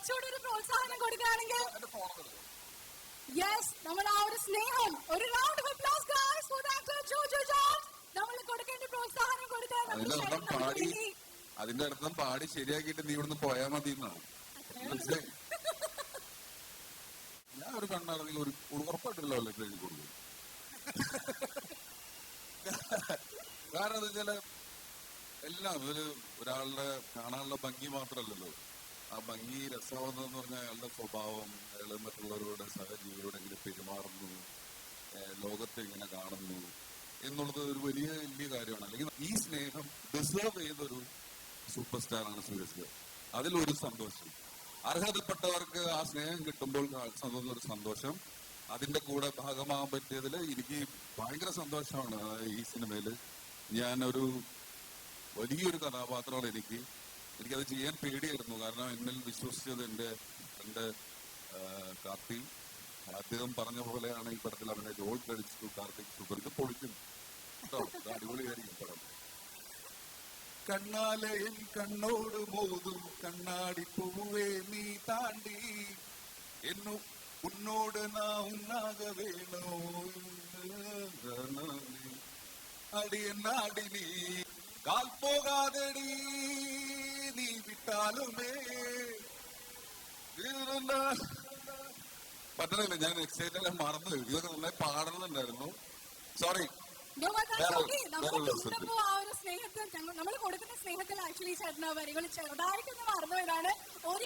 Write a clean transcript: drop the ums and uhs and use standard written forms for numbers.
കുറച്ചുകൂടി ഒരു പ്രോത്സാഹനം കൊടുക്കുകയാണെങ്കിൽ യെസ് നമ്മൾ ആ ഒരു സ്നേഹം ഒരു round of applause guys for actor Jojo George നമ്മൾ കൊടുക്കേണ്ട പ്രോത്സാഹനം കൊടുക്കാൻ അതിന്റെ അർത്ഥം പാടി ശരിയാക്കിയിട്ട് നീ ഇവിടുന്ന് പോയാൽ മതി എന്നാണ്. ഞാൻ ഒരു കണ്ണാണെങ്കിൽ ഒരു ഉറപ്പായിട്ടില്ല എഴുതി കൊടുക്കും. കാരണം എന്താ വെച്ചാല് എല്ലാം ഒരാളുടെ കാണാനുള്ള ഭംഗി മാത്രമല്ലല്ലോ, ആ ഭംഗി രസമാവുന്നതെന്ന് പറഞ്ഞാൽ അയാളുടെ സ്വഭാവം, അയാൾ മറ്റുള്ളവരുടെ സഹജീവിയോട് എങ്ങനെ പെരുമാറുന്നു, ലോകത്തെ എങ്ങനെ കാണുന്നു എന്നുള്ളത് ഒരു വലിയ വലിയ കാര്യമാണ്. അല്ലെങ്കിൽ ഈ സ്നേഹം ഡിസേർവ് ചെയ്തൊരു സൂപ്പർ സ്റ്റാറാണ് സുരേഷ്. അതിലൊരു സന്തോഷം, അർഹതപ്പെട്ടവർക്ക് ആ സ്നേഹം കിട്ടുമ്പോൾ ഒരു സന്തോഷം, അതിന്റെ കൂടെ ഭാഗമാകാൻ പറ്റിയതിൽ എനിക്ക് ഭയങ്കര സന്തോഷമാണ്. ഈ സിനിമയില് ഞാനൊരു വലിയൊരു കഥാപാത്രമാണ്. എനിക്കത് ചെയ്യാൻ പേടിയായിരുന്നു. കാരണം എന്നിൽ വിശ്വസിച്ചത് എൻ്റെ കാർത്തി. അദ്ദേഹം പറഞ്ഞ പോലെയാണ് ഈ പടത്തിൽ അവനെ റോൾ കഴിച്ചു കാർത്തിക് സൂപ്പർ. ഇത് പൊളിക്കുന്നു കേട്ടോ, ഇത് അടിപൊളിയായിരിക്കും പടം. കണ്ണാലെ എൻ കണ്ണോട് മോതും കണ്ണാടി പൂവേ നീ താണ്ടി എന്നു ഉന്നോട് നാ ഉന്നാക വേണോ അടിയനാടി നീ കാൽ പോകാതെടി നീ വിട്ടാലുമേ. പറ്റണില്ല, ഞാൻ എക്സൈറ്റഡ് മറന്നു. ഇതൊക്കെ നന്നായി പാടണമെന്നുണ്ടായിരുന്നു. സോറി. നമ്മൾ കൊടുക്കുന്ന സ്നേഹത്തിൽ ആക്ച്വലി ചേട്ടന് വരികൾ ചെറുതായിട്ടൊന്ന് മറന്നു. ഇതാണ്